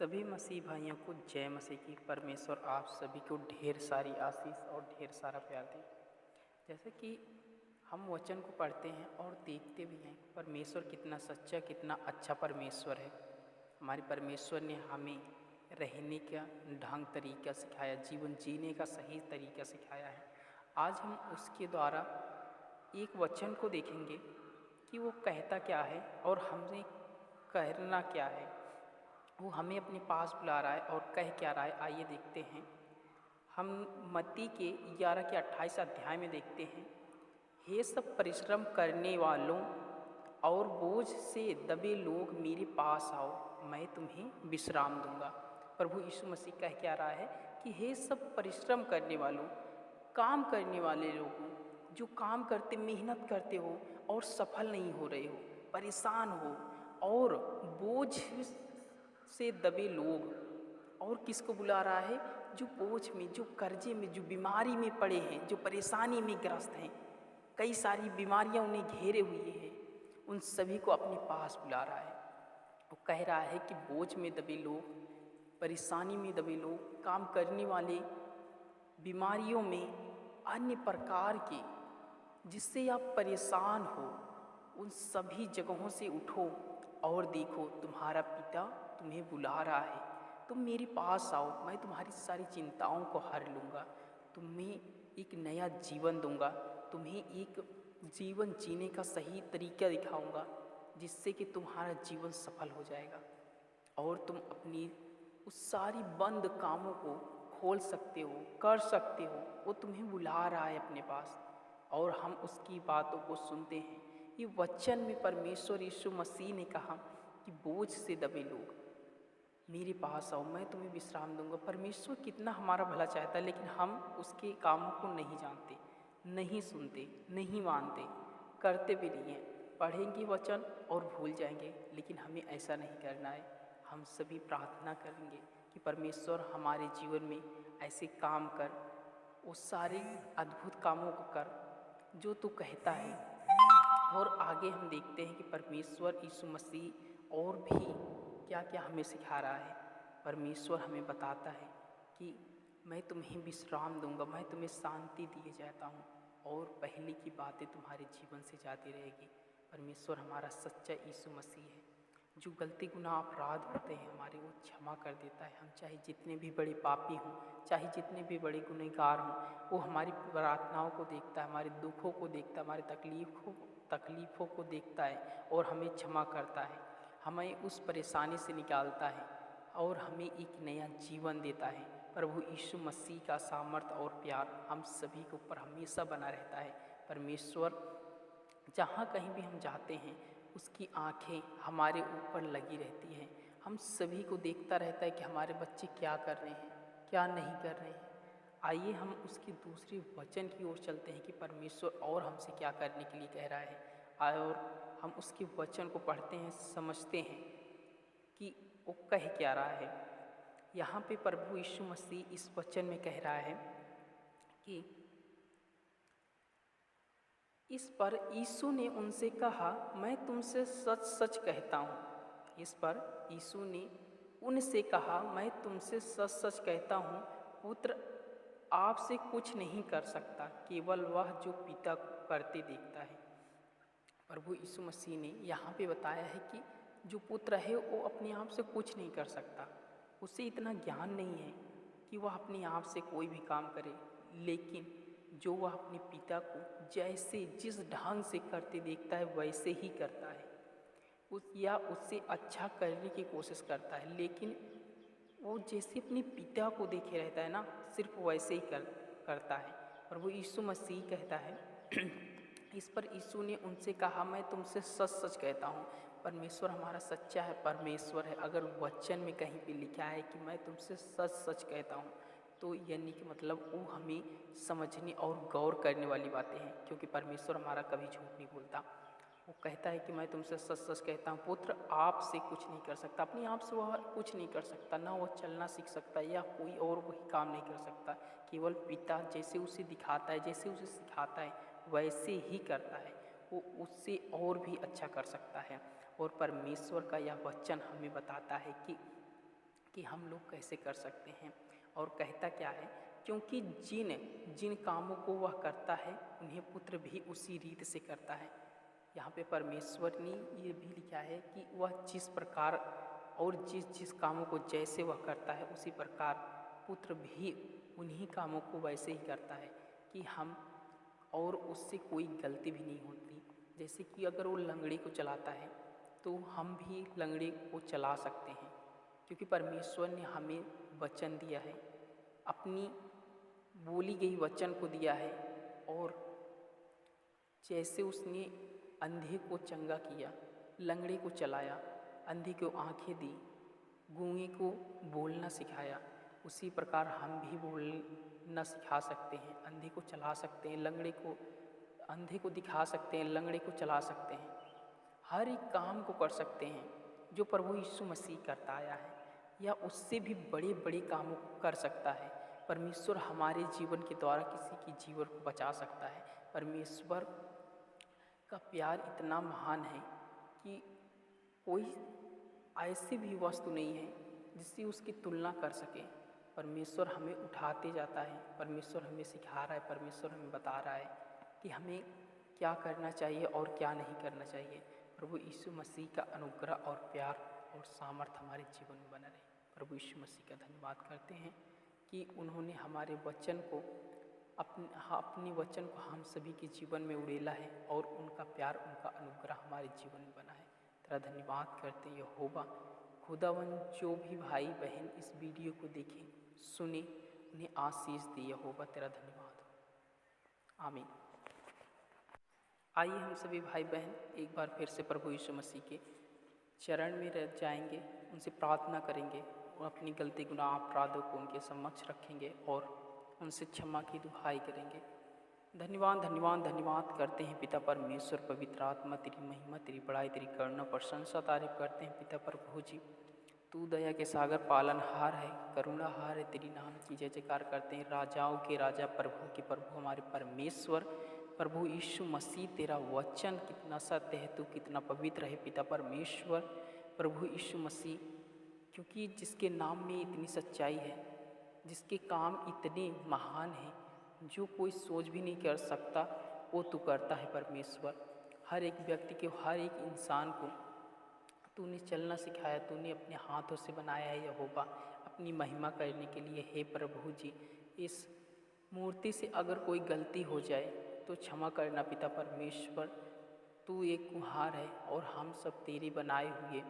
सभी मसीह भाइयों को जय मसीह की। परमेश्वर आप सभी को ढेर सारी आशीष और ढेर सारा प्यार दें। जैसे कि हम वचन को पढ़ते हैं और देखते भी हैं, परमेश्वर कितना सच्चा, कितना अच्छा परमेश्वर है। हमारे परमेश्वर ने हमें रहने का ढंग तरीका सिखाया, जीवन जीने का सही तरीका सिखाया है। आज हम उसके द्वारा एक वचन को देखेंगे कि वो कहता क्या है और हमने करना क्या है। वो हमें अपने पास बुला रहा है और कह क्या रहा है, आइए देखते हैं। हम मत्ती के 11 के 28 अध्याय में देखते हैं, हे सब परिश्रम करने वालों और बोझ से दबे लोग मेरे पास आओ, मैं तुम्हें विश्राम दूंगा। प्रभु यीशु मसीह कह क्या रहा है कि हे सब परिश्रम करने वालों, काम करने वाले लोगों, जो काम करते मेहनत करते हो और सफल नहीं हो रहे हो, परेशान हो और बोझ से दबे लोग। और किसको बुला रहा है? जो बोझ में, जो कर्जे में, जो बीमारी में पड़े हैं, जो परेशानी में ग्रस्त हैं, कई सारी बीमारियां उन्हें घेरे हुए हैं, उन सभी को अपने पास बुला रहा है। वो कह रहा है कि बोझ में दबे लोग, परेशानी में दबे लोग, काम करने वाले, बीमारियों में, अन्य प्रकार के जिससे आप परेशान हो, उन सभी जगहों से उठो और देखो, तुम्हारा पिता तुम्हें बुला रहा है। तुम मेरे पास आओ, मैं तुम्हारी सारी चिंताओं को हर लूँगा, तुम्हें एक नया जीवन दूंगा, तुम्हें एक जीवन जीने का सही तरीका दिखाऊंगा, जिससे कि तुम्हारा जीवन सफल हो जाएगा और तुम अपनी उस सारी बंद कामों को खोल सकते हो, कर सकते हो। वो तुम्हें बुला रहा है अपने पास और हम उसकी बातों को सुनते हैं। ये वचन में परमेश्वर यीशु मसीह ने कहा कि बोझ से दबे लोग मेरे पास आओ, मैं तुम्हें विश्राम दूंगा। परमेश्वर कितना हमारा भला चाहता है, लेकिन हम उसके कामों को नहीं जानते, नहीं सुनते, नहीं मानते, करते भी नहीं हैं। पढ़ेंगे वचन और भूल जाएंगे, लेकिन हमें ऐसा नहीं करना है। हम सभी प्रार्थना करेंगे कि परमेश्वर हमारे जीवन में ऐसे काम कर, वो सारे अद्भुत कामों को कर जो तू कहता है। और आगे हम देखते हैं कि परमेश्वर यीशु मसीह और भी क्या क्या हमें सिखा रहा है। परमेश्वर हमें बताता है कि मैं तुम्हें विश्राम दूंगा, मैं तुम्हें शांति दिए जाता हूँ और पहले की बातें तुम्हारे जीवन से जाती रहेगी। परमेश्वर हमारा सच्चा यीशु मसीह है, जो गलती गुनाह अपराध होते हैं हमारे, वो क्षमा कर देता है। हम चाहे जितने भी बड़े पापी हों, चाहे जितने भी बड़े गुनहगार हों, वो हमारी प्रार्थनाओं को देखता है, हमारे दुखों को देखता है, हमारी तकलीफ़ों को देखता है और हमें क्षमा करता है, हमें उस परेशानी से निकालता है और हमें एक नया जीवन देता है। प्रभु यीशु मसीह का सामर्थ्य और प्यार हम सभी के ऊपर हमेशा बना रहता है। परमेश्वर जहाँ कहीं भी हम जाते हैं, उसकी आँखें हमारे ऊपर लगी रहती हैं। हम सभी को देखता रहता है कि हमारे बच्चे क्या कर रहे हैं, क्या नहीं कर रहे हैं। आइए हम उसके दूसरे वचन की ओर चलते हैं कि परमेश्वर और हमसे क्या करने के लिए कह रहा है, और हम उसके वचन को पढ़ते हैं, समझते हैं कि वो कह क्या रहा है। यहाँ पे प्रभु यीशु मसीह इस वचन में कह रहा है कि इस पर यीशु ने उनसे कहा, मैं तुमसे सच सच कहता हूँ। इस पर यीशु ने उनसे कहा, मैं तुमसे सच सच कहता हूँ, पुत्र आपसे कुछ नहीं कर सकता, केवल वह जो पिता को करते देखता है। प्रभु यीशु मसीह ने यहाँ पे बताया है कि जो पुत्र है वो अपने आप से कुछ नहीं कर सकता, उसे इतना ज्ञान नहीं है कि वह अपने आप से कोई भी काम करे, लेकिन जो वह अपने पिता को जैसे जिस ढंग से करते देखता है वैसे ही करता है, उससे अच्छा करने की कोशिश करता है। लेकिन वो जैसे अपने पिता को देखे रहता है ना, सिर्फ वैसे ही करता है। प्रभु यीशु मसीह कहता है इस पर यीशु ने उनसे कहा, मैं तुमसे सच सच कहता हूँ। परमेश्वर हमारा सच्चा है, परमेश्वर है। अगर वचन में कहीं पे लिखा है कि मैं तुमसे सच सच कहता हूँ, तो यानी कि मतलब वो हमें समझने और गौर करने वाली बातें हैं, क्योंकि परमेश्वर हमारा कभी झूठ नहीं बोलता। वो कहता है कि मैं तुमसे सच सच कहता हूँ, पुत्र आपसे कुछ नहीं कर सकता, अपने आप से वह कुछ नहीं कर सकता, ना वह चलना सीख सकता या कोई और वही काम नहीं कर सकता। केवल पिता जैसे उसे दिखाता है, जैसे उसे सिखाता है, वैसे ही करता है। वो उससे और भी अच्छा कर सकता है। और परमेश्वर का यह वचन हमें बताता है कि कि हम लोग कैसे कर सकते हैं। और कहता क्या है, क्योंकि जिन जिन कामों को वह करता है उन्हें पुत्र भी उसी रीत से करता है। यहाँ पे परमेश्वर ने ये भी लिखा है कि वह जिस प्रकार और जिस जिस कामों को जैसे वह करता है उसी प्रकार पुत्र भी उन्हीं कामों को वैसे ही करता है कि हम, और उससे कोई गलती भी नहीं होती। जैसे कि अगर वो लंगड़े को चलाता है तो हम भी लंगड़े को चला सकते हैं, क्योंकि परमेश्वर ने हमें वचन दिया है, अपनी बोली गई वचन को दिया है। और जैसे उसने अंधे को चंगा किया, लंगड़े को चलाया, अंधे को आंखें दी, गूंगे को बोलना सिखाया, उसी प्रकार हम भी बोलना सिखा सकते हैं, अंधे को चला सकते हैं, अंधे को दिखा सकते हैं, लंगड़े को चला सकते हैं। हर एक काम को कर सकते हैं जो प्रभु यीशु मसीह करता आया है, या उससे भी बड़े बड़े कामों को कर सकता है। परमेश्वर हमारे जीवन के द्वारा किसी की जीवन को बचा सकता है। परमेश्वर का प्यार इतना महान है कि कोई ऐसी भी वस्तु नहीं है जिससे उसकी तुलना कर सके। परमेश्वर हमें उठाते जाता है, परमेश्वर हमें सिखा रहा है, परमेश्वर हमें बता रहा है कि हमें क्या करना चाहिए और क्या नहीं करना चाहिए। प्रभु यीशु मसीह का अनुग्रह और प्यार और सामर्थ्य हमारे जीवन में बना रहे। प्रभु यीशु मसीह का धन्यवाद करते हैं कि उन्होंने हमारे वचन को अपनी वचन को हम सभी के जीवन में उड़ेला है, और उनका प्यार, उनका अनुग्रह हमारे जीवन में बना है। तेरा धन्यवाद करते यहोवा। खुदावन जो भी भाई बहन इस वीडियो को देखें, सुने, उन्हें आशीष दे यहोवा। तेरा धन्यवाद। आमीन। आइए हम सभी भाई बहन एक बार फिर से प्रभु यीशु मसीह के चरण में रह जाएंगे, उनसे प्रार्थना करेंगे और अपनी गलती गुनाह अपराधों को उनके समक्ष रखेंगे और उनसे क्षमा की दुहाई करेंगे। धन्यवाद धन्यवाद धन्यवाद करते हैं पिता परमेश्वर, पवित्र आत्मा, तेरी महिमा, तेरी बड़ाई, तेरी करुणा, प्रशंसा, तारीफ करते हैं पिता प्रभु जी। तू दया के सागर, पालनहार है, करुणाहार है, तेरी नाम की जय जयकार करते हैं। राजाओं के राजा, प्रभु के प्रभु, हमारे परमेश्वर प्रभु यीशु मसीह, तेरा वचन कितना सत्य है, तू कितना पवित्र है पिता परमेश्वर प्रभु यीशु मसीह। क्योंकि जिसके नाम में इतनी सच्चाई है, जिसके काम इतने महान हैं, जो कोई सोच भी नहीं कर सकता, वो तू करता है परमेश्वर। हर एक व्यक्ति को, हर एक इंसान को तूने चलना सिखाया, तूने अपने हाथों से बनाया है यहोवा, अपनी महिमा करने के लिए। हे प्रभु जी, इस मूर्ति से अगर कोई गलती हो जाए तो क्षमा करना पिता परमेश्वर। तू एक कुम्हार है और हम सब तेरे बनाए हुए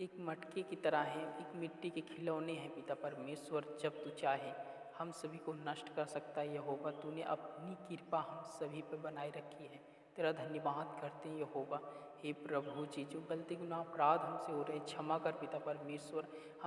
एक मटके की तरह हैं, एक मिट्टी के खिलौने हैं पिता परमेश्वर। जब तू चाहे हम सभी को नष्ट कर सकता है यहोवा। तूने अपनी कृपा हम सभी पर बनाए रखी है। तेरा धन्यवाद करते हैं यहोवा। हे प्रभु जी, जो गलती गुनाह अपराध हमसे हो रहे, क्षमा कर पिता परमेश्वर। हम